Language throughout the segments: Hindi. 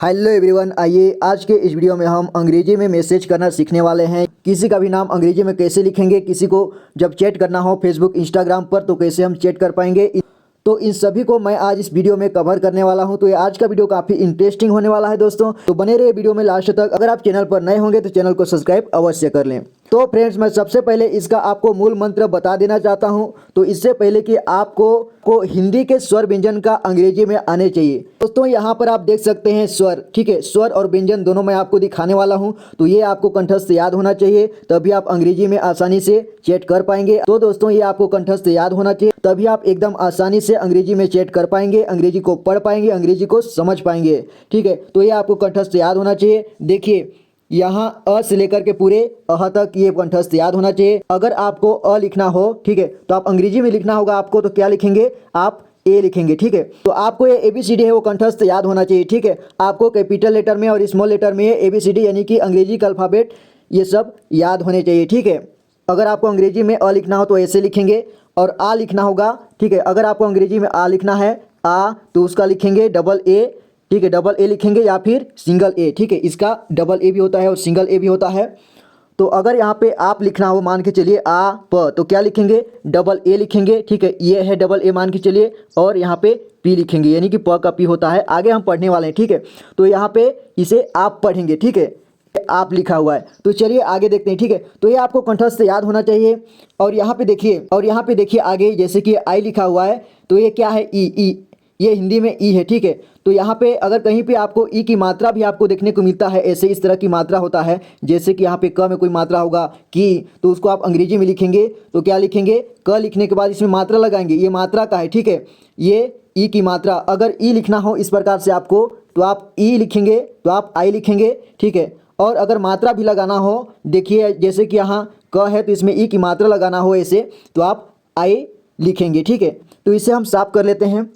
हेलो एवरीवन, आइए आज के इस वीडियो में हम अंग्रेजी में मैसेज करना सीखने वाले हैं। किसी का भी नाम अंग्रेजी में कैसे लिखेंगे, किसी को जब चैट करना हो फेसबुक इंस्टाग्राम पर तो कैसे हम चैट कर पाएंगे, तो इन सभी को मैं आज इस वीडियो में कवर करने वाला हूं। तो ये आज का वीडियो काफ़ी इंटरेस्टिंग होने वाला है दोस्तों, तो बने रहिए वीडियो में लास्ट तक। अगर आप चैनल पर नए होंगे तो चैनल को सब्सक्राइब अवश्य कर लें। तो फ्रेंड्स, मैं सबसे पहले इसका आपको मूल मंत्र बता देना चाहता हूं। तो इससे पहले कि आपको हिंदी के स्वर व्यंजन का अंग्रेजी में आने चाहिए दोस्तों, यहाँ पर आप देख सकते हैं स्वर, ठीक है। स्वर और व्यंजन दोनों मैं आपको दिखाने वाला हूँ, तो ये आपको कंठस्थ याद होना चाहिए, तभी आप अंग्रेजी में आसानी से चैट कर पाएंगे। तो दोस्तों, ये आपको कंठस्थ याद होना चाहिए, तभी आप एकदम आसानी से अंग्रेजी में चैट कर पाएंगे, अंग्रेजी को पढ़ पाएंगे, अंग्रेजी को समझ पाएंगे, ठीक है। तो ये आपको कंठस्थ याद होना चाहिए। देखिए, यहाँ अ से लेकर के पूरे अह तक ये कंठस्थ याद होना चाहिए। अगर आपको अ लिखना हो, ठीक है, तो आप अंग्रेजी में लिखना होगा आपको, तो क्या लिखेंगे आप, ए लिखेंगे, ठीक है। तो आपको ये ABCD है वो कंठस्थ याद होना चाहिए, ठीक है। आपको कैपिटल लेटर में और स्मॉल लेटर में ABCD यानी कि अंग्रेजी का अल्फ़ाबेट ये सब याद होने चाहिए, ठीक है। अगर आपको अंग्रेजी में अ लिखना हो तो ऐसे लिखेंगे, और आ लिखना होगा, ठीक है। अगर आपको अंग्रेजी में आ लिखना है आ, तो उसका लिखेंगे डबल ए, ठीक है, डबल ए लिखेंगे या फिर सिंगल ए, ठीक है। इसका डबल ए भी होता है और सिंगल ए भी होता है। तो अगर यहाँ पे आप लिखना हो, मान के चलिए आ प, तो क्या लिखेंगे, डबल ए लिखेंगे, ठीक है। ये है डबल ए मान के चलिए, और यहाँ पे पी लिखेंगे, यानी कि प का पी होता है। आगे हम पढ़ने वाले हैं, ठीक है। तो यहाँ पे इसे आप पढ़ेंगे, ठीक है, आप लिखा हुआ है। तो चलिए आगे देखते हैं, ठीक है। तो ये आपको कंठस्थ याद होना चाहिए। और यहाँ पे देखिए, आगे जैसे कि आई लिखा हुआ है, तो ये क्या है, ई, ये हिंदी में ई है, ठीक है। तो यहाँ पे अगर कहीं पे आपको ई की मात्रा भी आपको देखने को मिलता है, ऐसे इस तरह की मात्रा होता है, जैसे कि यहाँ पे क में कोई मात्रा होगा की, तो उसको आप अंग्रेजी में लिखेंगे तो क्या लिखेंगे, क लिखने के बाद इसमें मात्रा लगाएंगे, ये मात्रा का है, ठीक है। ये ई की मात्रा, अगर ई लिखना हो इस प्रकार से आपको, तो आप ई लिखेंगे, तो आप आई लिखेंगे, ठीक है। और अगर मात्रा भी लगाना हो, देखिए जैसे कि यहाँ क है तो इसमें ई की मात्रा लगाना हो ऐसे, तो आप आई लिखेंगे, ठीक है। तो इसे हम साफ कर लेते हैं।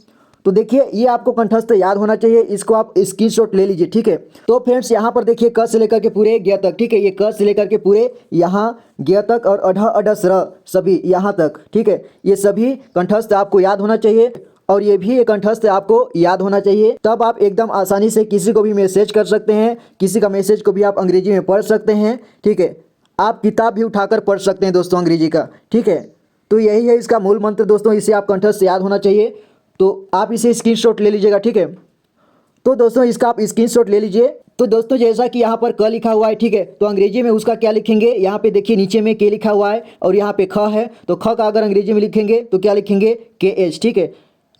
तो देखिए, ये आपको कंठस्थ याद होना चाहिए, इसको आप स्क्रीनशॉट ले लीजिए, ठीक है। तो फ्रेंड्स, यहाँ पर देखिए क से लेकर के पूरे ग तक, ठीक है। ये क से लेकर के पूरे यहाँ ग तक, और अढ़ अडस र सभी यहाँ तक, ठीक है। ये सभी कंठस्थ आपको याद होना चाहिए, और ये भी एक कंठस्थ आपको याद होना चाहिए। तब आप एकदम आसानी से किसी को भी मैसेज कर सकते हैं, किसी का मैसेज को भी आप अंग्रेजी में पढ़ सकते हैं, ठीक है। आप किताब भी उठाकर पढ़ सकते हैं दोस्तों अंग्रेजी का, ठीक है। तो यही है इसका मूल मंत्र दोस्तों, इसे आप कंठस्थ याद होना चाहिए। तो आप इसे स्क्रीनशॉट ले लीजिएगा, ठीक है। तो दोस्तों, इसका आप स्क्रीनशॉट ले लीजिए। तो दोस्तों, जैसा कि यहाँ पर क लिखा हुआ है, ठीक है, तो अंग्रेजी में उसका क्या लिखेंगे, यहाँ पे देखिए नीचे में के लिखा हुआ है, और यहाँ पे ख है, तो ख का अगर अंग्रेजी में लिखेंगे तो क्या लिखेंगे, KH, ठीक है।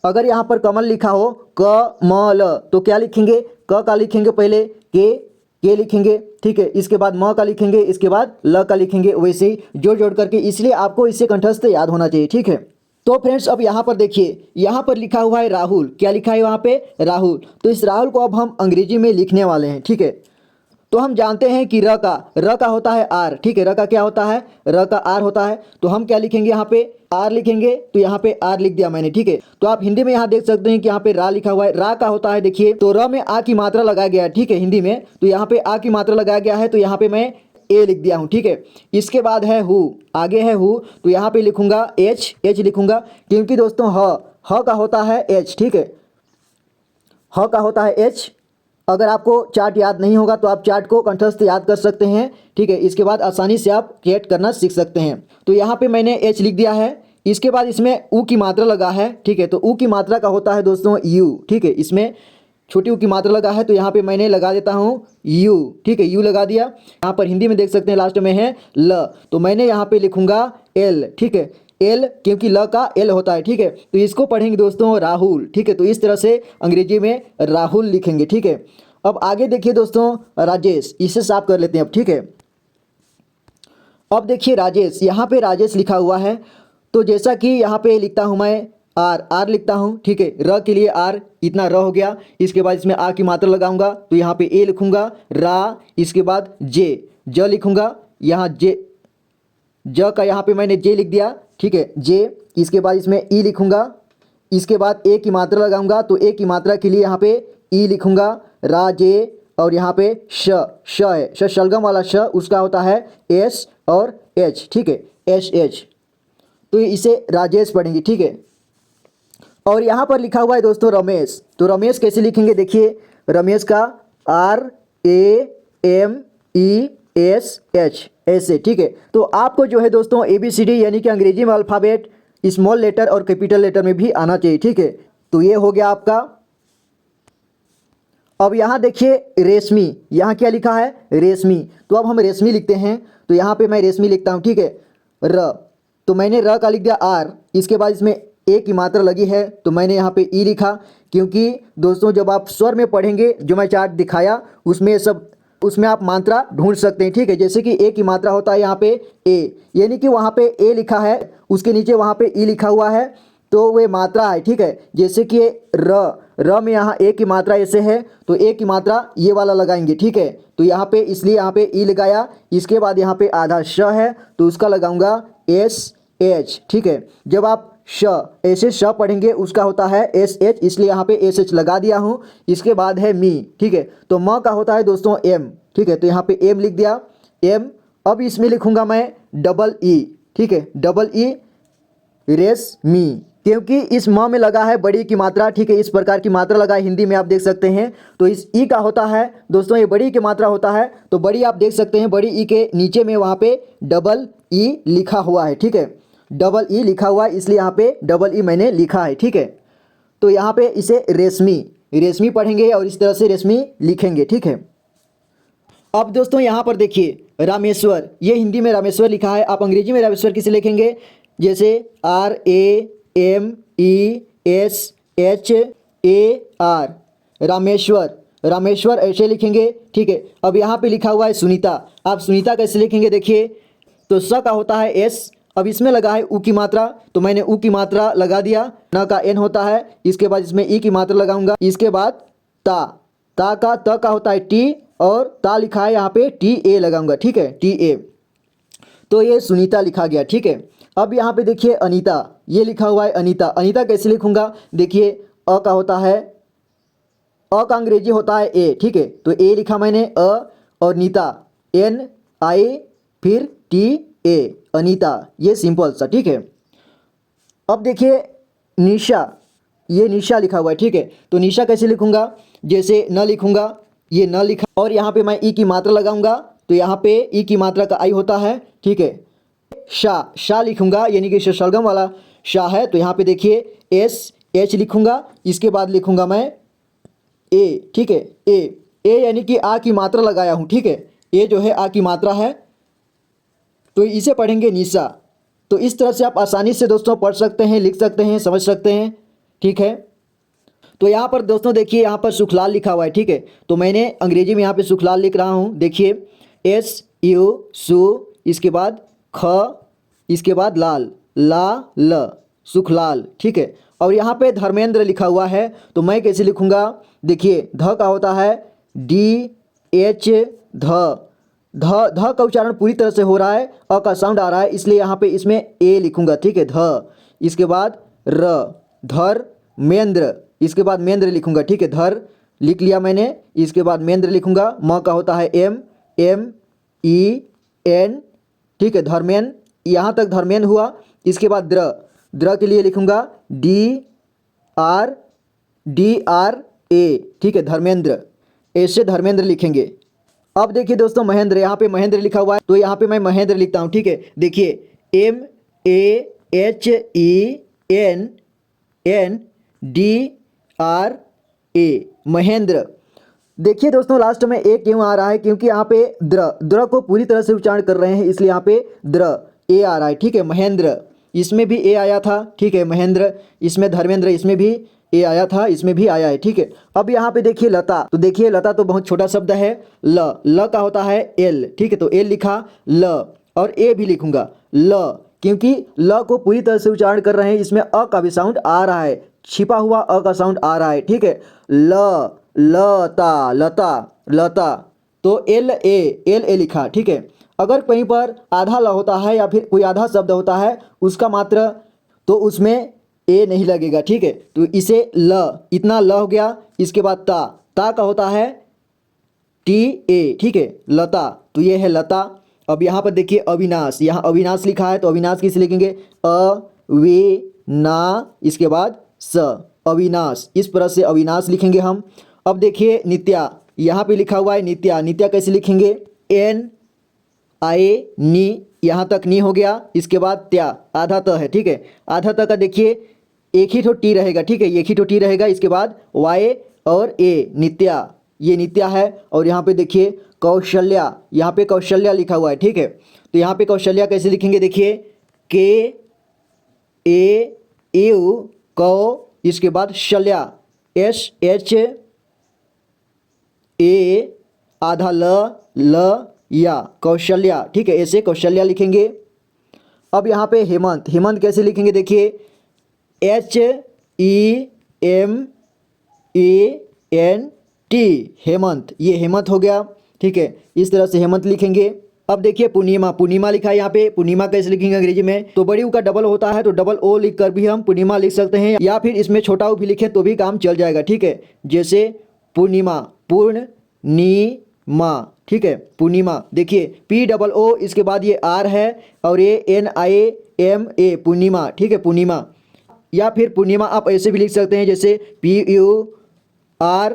अगर यहाँ पर कमल लिखा हो, क म ल, तो क्या लिखेंगे, क का लिखेंगे पहले, के लिखेंगे, ठीक है। इसके बाद म का लिखेंगे, इसके बाद ल का लिखेंगे, वैसे ही जोड़ जोड़ करके, इसलिए आपको इससे कंठस्थ याद होना चाहिए, ठीक है। तो फ्रेंड्स, अब यहाँ पर देखिए, यहाँ पर लिखा हुआ है राहुल, क्या लिखा है वहाँ पे, राहुल। तो इस राहुल को अब हम अंग्रेजी में लिखने वाले हैं, ठीक है। तो हम जानते हैं कि र का होता है आर, ठीक है। र का क्या होता है, र का आर होता है। तो हम क्या लिखेंगे, यहाँ पे आर लिखेंगे, तो यहाँ पे आर लिख दिया मैंने, ठीक है। तो आप हिंदी में यहाँ देख सकते हैं कि यहाँ पे रा लिखा हुआ है, रा का होता है, देखिए, तो र में आ की मात्रा लगाया गया है, ठीक है, हिंदी में। तो यहाँ पे आ की मात्रा लगाया गया है, तो यहाँ पे मैं ए लिख दिया हूँ, ठीक है। इसके बाद है हु, आगे है हु, तो यहाँ पे लिखूंगा एच लिखूंगा, क्योंकि दोस्तों ह का होता है एच, ठीक है। ह का होता है एच। अगर आपको चार्ट याद नहीं होगा तो आप चार्ट को कंठस्थ याद कर सकते हैं, ठीक है। इसके बाद आसानी से आप क्रिएट करना सीख सकते हैं। तो यहाँ पे मैंने एच लिख दिया है। इसके बाद इसमें ऊ की मात्रा लगा है, ठीक है। तो ऊ की मात्रा का होता है दोस्तों यू, ठीक है। इसमें छोटी ऊ की मात्रा लगा है, तो यहाँ पे मैंने लगा देता हूँ यू, ठीक है, यू लगा दिया। यहाँ पर हिंदी में देख सकते हैं लास्ट में है ल, तो मैंने यहाँ पे लिखूंगा एल, ठीक है, एल, क्योंकि ल का एल होता है, ठीक है। तो इसको पढ़ेंगे दोस्तों राहुल, ठीक है। तो इस तरह से अंग्रेजी में राहुल लिखेंगे, ठीक है। अब आगे देखिए दोस्तों राजेश, इसे साफ कर लेते हैं अब, ठीक है। अब देखिए राजेश, यहाँ पे राजेश लिखा हुआ है, तो जैसा कि यहाँ पे लिखता हूँ मैं आर लिखता हूँ, ठीक है। र के लिए आर, इतना र हो गया। इसके बाद इसमें आ की मात्रा लगाऊंगा, तो यहाँ पे ए लिखूंगा, रा, इसके बाद ज लिखूंगा, यहाँ ज का यहाँ पे मैंने जे लिख दिया, ठीक है, जे। इसके बाद इसमें ई लिखूंगा, इसके बाद ए की मात्रा लगाऊंगा, तो ए की मात्रा के लिए यहाँ पे ई लिखूंगा, राजे, और यहाँ पे श है, शलगम वाला श, उसका होता है एस और एच, ठीक है, एच। तो इसे राजेश पढ़ेंगे, ठीक है। और यहाँ पर लिखा हुआ है दोस्तों रमेश, तो रमेश कैसे लिखेंगे, देखिए रमेश का RAMESH ऐसे, ठीक है। तो आपको जो है दोस्तों ABCD यानी कि अंग्रेजी में अल्फ़ाबेट स्मॉल लेटर और कैपिटल लेटर में भी आना चाहिए, ठीक है। तो ये हो गया आपका। अब यहाँ देखिए रेशमी, यहाँ क्या लिखा है रेशमी, तो अब हम रेशमी लिखते हैं। तो यहाँ पे मैं रेशमी लिखता हूँ, ठीक है। र, तो मैंने र का लिख दिया R, इसके बाद इसमें ए की मात्रा लगी है तो मैंने यहाँ पे ई लिखा, क्योंकि दोस्तों जब आप स्वर में पढ़ेंगे जो मैं चार्ट दिखाया उसमें आप मात्रा ढूंढ सकते हैं, ठीक है। जैसे कि ए की मात्रा होता है यहाँ पे ए, यानी कि वहाँ पे ए लिखा है, उसके नीचे वहाँ पे ई लिखा हुआ है, तो वे मात्रा है, ठीक है। जैसे कि र में यहाँ ए की मात्रा ऐसे है, तो ए की मात्रा ये वाला लगाएंगे, ठीक है। तो यहाँ पे इसलिए यहाँ पे ई लगाया, इसके बाद यहाँ पे आधा श है तो उसका लगाऊंगा SH, ठीक है। जब आप श ऐसे श पढ़ेंगे उसका होता है SH, इसलिए यहाँ पे SH लगा दिया हूँ। इसके बाद है मी, ठीक है। तो म का होता है दोस्तों M, ठीक है। तो यहाँ पे M लिख दिया M। अब इसमें लिखूंगा मैं डबल E, ठीक है, डबल E रेशमी, क्योंकि इस म में लगा है बड़ी की मात्रा, ठीक है। इस प्रकार की मात्रा लगा है, हिंदी में आप देख सकते हैं। तो इस ई का होता है दोस्तों, ये बड़ी की मात्रा होता है, तो बड़ी आप देख सकते हैं, बड़ी ई के नीचे में वहाँ पे डबल ई लिखा हुआ है, ठीक है। डबल ई लिखा हुआ है इसलिए यहाँ पे डबल ई मैंने लिखा है, ठीक है। तो यहाँ पे इसे रेशमी पढ़ेंगे और इस तरह से रेशमी लिखेंगे, ठीक है। अब दोस्तों यहाँ पर देखिए रामेश्वर, ये हिंदी में रामेश्वर लिखा है, आप अंग्रेजी में रामेश्वर किसे लिखेंगे, जैसे RAMESHAR रामेश्वर ऐसे लिखेंगे, ठीक है। अब यहाँ पे लिखा हुआ है सुनीता, आप सुनीता कैसे लिखेंगे देखिए। तो स का होता है S, अब इसमें लगा है उ की मात्रा, तो मैंने उ की मात्रा लगा दिया। न का N होता है, इसके बाद इसमें ई की मात्रा लगाऊंगा। इसके बाद त का होता है T, और ता लिखा है यहाँ पे TA लगाऊंगा, ठीक है, TA। तो ये सुनीता लिखा गया, ठीक है। अब यहाँ पे देखिए अनीता, ये लिखा हुआ है अनीता। अनीता कैसे लिखूंगा देखिए, अ का होता है, अ का अंग्रेजी होता है ए, ठीक है। तो ए लिखा मैंने अ, और नीता NI फिर TA, अनीता, ये सिंपल सा, ठीक है। अब देखिए निशा, ये निशा लिखा हुआ है, ठीक है। तो निशा कैसे लिखूंगा, जैसे न लिखूंगा, ये न लिखा, और यहाँ पे मैं ई की मात्रा लगाऊंगा, तो यहाँ पे ई की मात्रा का आई होता है, ठीक है। शाह लिखूंगा, यानी कि शलगम वाला शाह है, तो यहाँ पे देखिए SH लिखूंगा, इसके बाद लिखूंगा मैं ए, ठीक है। ए यानी कि आ की मात्रा लगाया हूँ, ठीक है। ए जो है आ की मात्रा है, तो इसे पढ़ेंगे निशा। तो इस तरह से आप आसानी से दोस्तों पढ़ सकते हैं, लिख सकते हैं, समझ सकते हैं, ठीक है। तो यहाँ पर दोस्तों देखिए, यहाँ पर सुखलाल लिखा हुआ है, ठीक है। तो मैंने अंग्रेजी में यहाँ पे सुखलाल लिख रहा हूँ, देखिए SU सु, इसके बाद ख, इसके बाद लाल ल, सुखलाल, ठीक है। और यहाँ पे धर्मेंद्र लिखा हुआ है, तो मैं कैसे लिखूँगा देखिए, ध का होता है DH ध का उच्चारण पूरी तरह से हो रहा है, अ का साउंड आ रहा है, इसलिए यहाँ पे इसमें ए लिखूँगा, ठीक है, ध। इसके बाद धर्मेंद्र, इसके बाद मेंद्र लिखूँगा, ठीक है, धर लिख लिया मैंने, इसके बाद मेंद्र लिखूँगा। म का होता है MEN, ठीक है, धर्मेन, यहाँ तक धर्मेन हुआ। इसके बाद द्र के लिए लिखूँगा DRA, ठीक है, धर्मेंद्र, ऐसे धर्मेंद्र लिखेंगे। अब देखिए दोस्तों महेंद्र, यहाँ पे महेंद्र लिखा हुआ है, तो यहाँ पे मैं महेंद्र लिखता हूँ, ठीक है। देखिए MAHENDRA, महेंद्र। देखिए दोस्तों लास्ट में ए क्यों आ रहा है, क्योंकि यहाँ पे द्र को पूरी तरह से उच्चारण कर रहे हैं, इसलिए यहाँ पे ए आ रहा है, ठीक है। महेंद्र, इसमें भी ए आया था, ठीक है, महेंद्र, इसमें धर्मेंद्र, इसमें भी ए आया था, इसमें भी आया है, ठीक है। अब यहाँ पे देखिए लता, तो देखिए लता तो बहुत छोटा शब्द है, ल का होता है L, ठीक है। तो L लिखा, ल और ए भी लिखूंगा ल, क्योंकि ल को पूरी तरह से उच्चारण कर रहे हैं, इसमें अ का भी साउंड आ रहा है, छिपा हुआ अ का साउंड आ रहा है, ठीक है। लता, तो LA लिखा, ठीक है। अगर कहीं पर आधा ल होता है या फिर कोई आधा शब्द होता है उसका मात्र, तो उसमें ए नहीं लगेगा, ठीक है। तो इसे इतना ल हो गया। इसके बाद ता का होता है TA, ठीक है, लता, तो ये है लता। अब यहाँ पर देखिए अविनाश, यहाँ अविनाश लिखा है, तो अविनाश किसे लिखेंगे, इसके बाद स, अविनाश, इस तरह से अविनाश लिखेंगे हम। अब देखिए नित्या, यहाँ पे लिखा हुआ है नित्या, नित्या कैसे लिखेंगे? एन आए नी, यहाँ तक नी हो गया, इसके बाद त्या, आधा त है, ठीक है। आधा त का देखिए एक ही ठो टी रहेगा, ठीक है, एक ही ठो टी रहेगा, इसके बाद वाई और ए, नित्या, ये नित्या है। और यहाँ पे देखिए कौशल्या, यहाँ पे कौशल्या लिखा हुआ है, ठीक है। तो यहाँ पे कौशल्या कैसे लिखेंगे? देखिए के ए यू कौ, इसके बाद शल्या, एस एच ए, आधा ल या, कौशल्या, ठीक है, ऐसे कौशल्या लिखेंगे। अब यहाँ पे हेमंत, हेमंत कैसे लिखेंगे? देखिए H E M A N T, Hemant, ये हेमंत हो गया, ठीक है, इस तरह से हेमंत लिखेंगे। अब देखिए पूर्णिमा, पूर्णिमा लिखा है यहाँ पे, पूर्णिमा कैसे लिखेंगे अंग्रेजी में? तो बड़ी ऊ का डबल होता है तो डबल ओ लिख कर भी हम पूर्णिमा लिख सकते हैं, या फिर इसमें छोटा ऊ भी लिखें तो भी काम चल जाएगा, ठीक है। जैसे पूर्णिमा, पूर्ण नी माँ, ठीक है, पूर्णिमा। देखिए पी डबल ओ, इसके बाद ये आर है और ये एन आई एम ए, पूर्णिमा, ठीक है, पूर्णिमा। या फिर पूर्णिमा आप ऐसे भी लिख सकते हैं, जैसे पी यू आर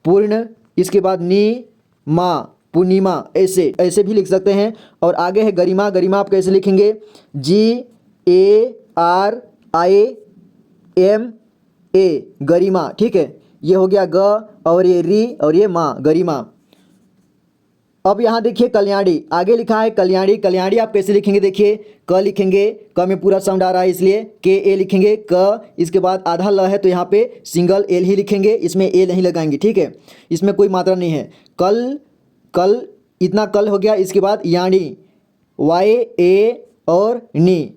पूर्ण, इसके बाद नी माँ, पूर्णिमा, ऐसे ऐसे भी लिख सकते हैं। और आगे है गरिमा, गरिमा आप कैसे लिखेंगे? जी A R I M A, गरिमा, ठीक है, ये हो गया ग, और ये री, और ये माँ, गरिमा। अब यहाँ देखिए कल्याणी, आगे लिखा है कल्याणी, कल्याणी आप कैसे लिखेंगे? देखिए क लिखेंगे, क में पूरा साउंड आ रहा है इसलिए के ए लिखेंगे क, इसके बाद आधा ल है तो यहाँ पे सिंगल एल ही लिखेंगे, इसमें ए नहीं लगाएंगे, ठीक है, इसमें कोई मात्रा नहीं है। कल, कल, इतना कल हो गया, इसके बाद यानी, वाई ए और नी,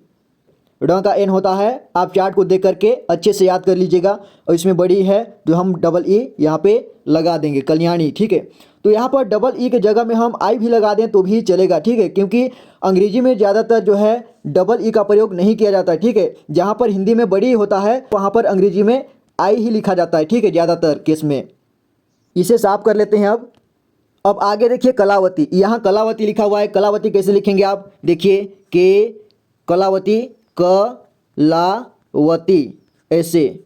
ड का एन होता है, आप चार्ट को देख करके अच्छे से याद कर लीजिएगा। और इसमें बड़ी है जो हम डबल ई यहाँ पे लगा देंगे, कल्याणी, ठीक है। तो यहाँ पर डबल ई के जगह में हम आई भी लगा दें तो भी चलेगा, ठीक है, क्योंकि अंग्रेजी में ज़्यादातर जो है डबल ई का प्रयोग नहीं किया जाता है, ठीक है। जहाँ पर हिंदी में बड़ी होता है वहाँ पर अंग्रेजी में आई ही लिखा जाता है, ठीक है, ज़्यादातर केस में। इसे साफ कर लेते हैं। अब आगे देखिए कलावती, यहाँ कलावती लिखा हुआ है, कलावती कैसे लिखेंगे आप? देखिए के कलावती, क ला वती, ऐसे।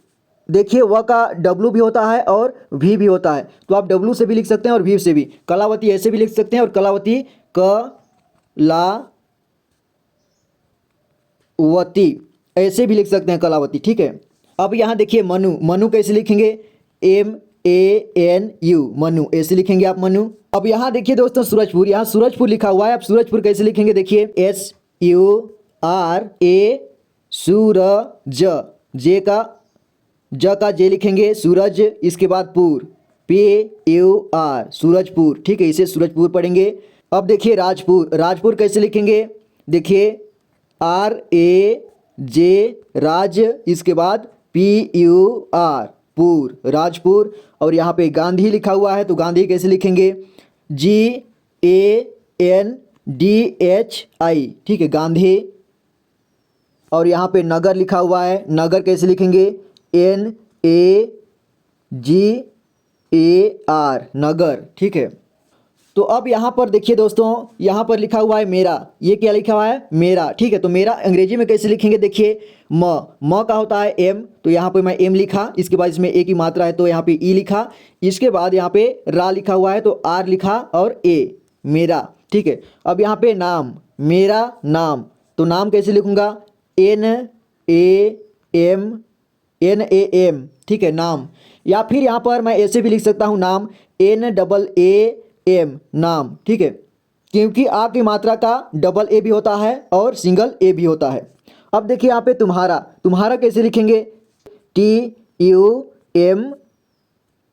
देखिए व का डब्लू भी होता है और भी होता है, तो आप डब्लू से भी लिख सकते हैं और भी से भी। कलावती ऐसे भी लिख सकते हैं, और कलावती क ला वती ऐसे भी लिख सकते हैं, कलावती, ठीक है। अब यहाँ देखिए मनु, मनु कैसे लिखेंगे? M A N U, Manu, ऐसे लिखेंगे आप मनु। अब यहाँ देखिए दोस्तों सूरजपुर, यहाँ सूरजपुर लिखा हुआ है, आप सूरजपुर कैसे लिखेंगे? देखिए एस यू आर ए सूरज, जे का ज का जे लिखेंगे, सूरज, इसके बाद पुर, पी यू आर, सूरजपुर, ठीक है, इसे सूरजपुर पढ़ेंगे। अब देखिए राजपुर, राजपुर कैसे लिखेंगे? देखिए आर ए जे राज, इसके बाद पी यू आर, पुर, राजपुर। और यहाँ पे गांधी लिखा हुआ है तो गांधी कैसे लिखेंगे? जी A N D H I, ठीक है, गांधी। और यहाँ पे नगर लिखा हुआ है, नगर कैसे लिखेंगे? N A ji A R, नगर, ठीक है। तो अब यहाँ पर देखिए दोस्तों, यहाँ पर लिखा हुआ है मेरा, ये क्या लिखा हुआ है? मेरा, ठीक है। तो मेरा अंग्रेजी में कैसे लिखेंगे? देखिए म का होता है एम, तो यहाँ पे मैं एम लिखा, इसके बाद इसमें ए की मात्रा है तो यहाँ पे ई लिखा, इसके बाद यहाँ पे रा लिखा हुआ है तो आर लिखा और ए, मेरा, ठीक है। अब यहाँ पे नाम, मेरा नाम, तो नाम कैसे लिखूँगा? एन ए एम, ठीक है, नाम। या फिर यहाँ पर मैं ऐसे भी लिख सकता हूँ नाम, एन डबल ए एम, नाम, ठीक है, क्योंकि आ की मात्रा का डबल ए भी होता है और सिंगल ए भी होता है। अब देखिए यहाँ पे तुम्हारा, तुम्हारा कैसे लिखेंगे? टी यू एम,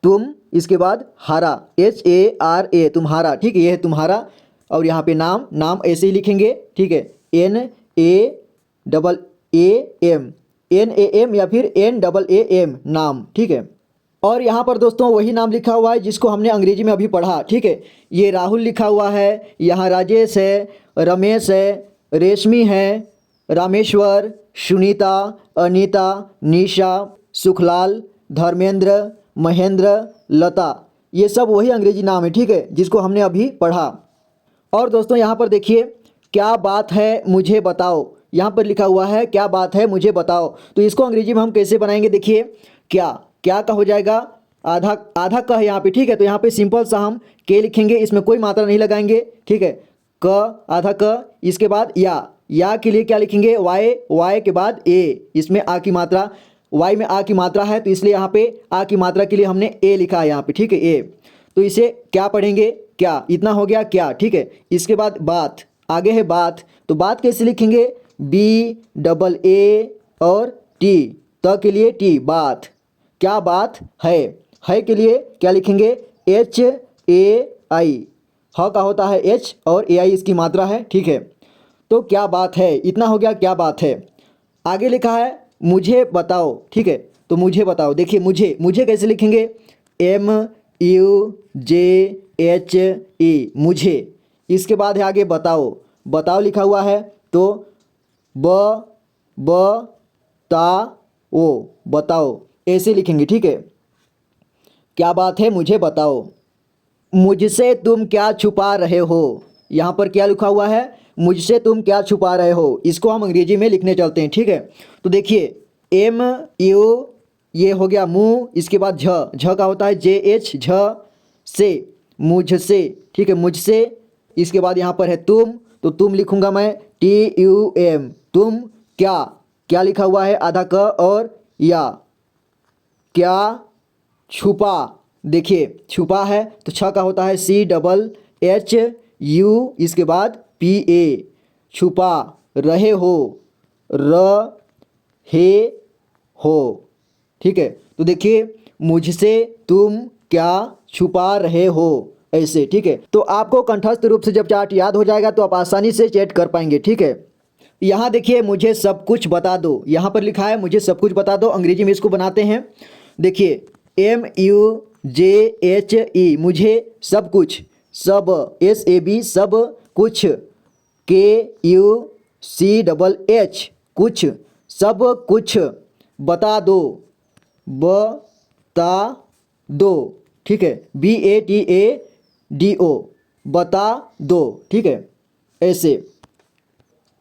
तुम, इसके बाद हारा, एच ए आर ए, तुम्हारा, ठीक है, ये है तुम्हारा। और यहाँ पे नाम, नाम ऐसे ही लिखेंगे, ठीक है, N A double A M, N A M या फिर एन डबल ए एम, नाम, ठीक है। और यहाँ पर दोस्तों वही नाम लिखा हुआ है जिसको हमने अंग्रेजी में अभी पढ़ा, ठीक है। ये राहुल लिखा हुआ है, यहाँ राजेश है, रमेश है, रेशमी है, रामेश्वर, सुनीता, अनीता, निशा, सुखलाल, धर्मेंद्र, महेंद्र, लता, ये सब वही अंग्रेजी नाम है, ठीक है, जिसको हमने अभी पढ़ा। और दोस्तों यहाँ पर देखिए क्या बात है मुझे बताओ, यहाँ पर लिखा हुआ है क्या बात है मुझे बताओ, तो इसको अंग्रेजी में हम कैसे बनाएंगे? देखिए क्या, क्या का हो जाएगा आधा आधा क है यहाँ पे, ठीक है। तो यहाँ पे सिंपल सा हम के लिखेंगे, इसमें कोई मात्रा नहीं लगाएंगे, ठीक है। क आधा क, इसके बाद या के लिए क्या लिखेंगे, वाई के बाद ए, इसमें आ की मात्रा, वाई में आ की मात्रा है तो इसलिए यहाँ पे आ की मात्रा के लिए हमने ए लिखा है यहाँ पे, ठीक है, ए। तो इसे क्या पढ़ेंगे, क्या, इतना हो गया क्या, ठीक है। इसके बाद बात, आगे है बात, तो बात कैसे लिखेंगे, BAA और टी, त के लिए टी, बात, क्या बात है के लिए क्या लिखेंगे, HAI, ह का होता है H और AI इसकी मात्रा है, ठीक है। तो क्या बात है, इतना हो गया क्या बात है। आगे लिखा है मुझे बताओ, ठीक है। तो मुझे बताओ, देखिए मुझे कैसे लिखेंगे, MUJHE, मुझे। इसके बाद है आगे बताओ लिखा हुआ है, तो बताओ ऐसे लिखेंगे, ठीक है। क्या बात है, मुझे बताओ। मुझसे तुम क्या छुपा रहे हो, यहाँ पर क्या लिखा हुआ है, मुझसे तुम क्या छुपा रहे हो। इसको हम अंग्रेजी में लिखने चलते हैं, ठीक है। तो देखिए MU, ये हो गया मुँह, इसके बाद झ का होता है JH, झ से, मुझसे, ठीक है, मुझसे। इसके बाद यहाँ पर है तुम, तो तुम लिखूंगा मैं TUM, तुम क्या लिखा हुआ है, आधा क और या, क्या छुपा, देखिए छुपा है तो छ का होता है CHHU, इसके बाद PA, छुपा रहे हो, हो, ठीक है। तो देखिए मुझसे तुम क्या छुपा रहे हो, ऐसे, ठीक है। तो आपको कंठस्थ रूप से जब चार्ट याद हो जाएगा तो आप आसानी से चैट कर पाएंगे, ठीक है। यहाँ देखिए मुझे सब कुछ बता दो, यहाँ पर लिखा है मुझे सब कुछ बता दो, अंग्रेजी में इसको बनाते हैं। देखिए MUJHE, मुझे सब कुछ, सब SAB, सब कुछ, KUCHH, कुछ, सब कुछ, बता दो, ठीक है, BATADO, बता दो, ठीक है। ऐसे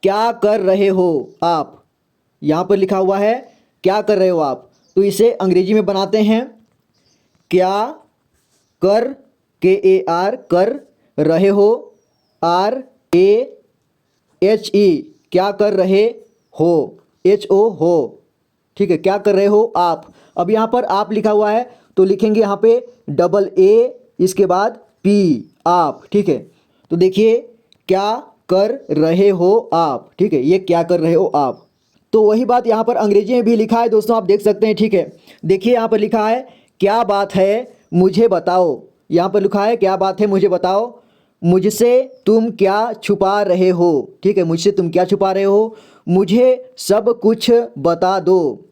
क्या कर रहे हो आप, यहाँ पर लिखा हुआ है क्या कर रहे हो आप, तो इसे अंग्रेजी में बनाते हैं, क्या कर, KAR, कर रहे हो, RAHE, क्या कर रहे हो, HO, हो, ठीक है, क्या कर रहे हो आप। अब यहाँ पर आप लिखा हुआ है तो लिखेंगे यहाँ पे AA, इसके बाद P, आप, ठीक है। तो देखिए क्या कर रहे हो आप, ठीक है, ये क्या कर रहे हो आप। तो वही बात यहाँ पर अंग्रेजी में भी लिखा है दोस्तों, आप देख सकते हैं, ठीक है। देखिए यहाँ पर लिखा है क्या बात है मुझे बताओ, यहाँ पर लिखा है क्या बात है मुझे बताओ, मुझसे तुम क्या छुपा रहे हो, ठीक है, मुझसे तुम क्या छुपा रहे हो, मुझे सब कुछ बता दो,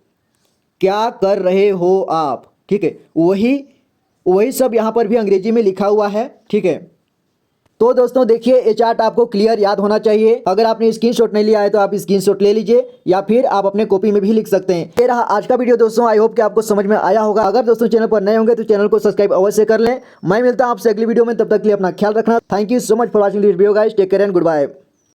क्या कर रहे हो आप, ठीक है। वही सब यहाँ पर भी अंग्रेजी में लिखा हुआ है, ठीक है। तो दोस्तों देखिए ये चार्ट आपको क्लियर याद होना चाहिए। अगर आपने स्क्रीनशॉट नहीं लिया है तो आप स्क्रीनशॉट ले लीजिए या फिर आप अपने कॉपी में भी लिख सकते हैं। ये रहा आज का वीडियो दोस्तों, आई होप कि आपको समझ में आया होगा। अगर दोस्तों चैनल पर नए होंगे तो चैनल को सब्सक्राइब अवश्य कर लें। मैं मिलता हूं आपसे अगली वीडियो में, तब तक के लिए अपना ख्याल रखना। Thank you so much for watching this video guys, take care and good bye.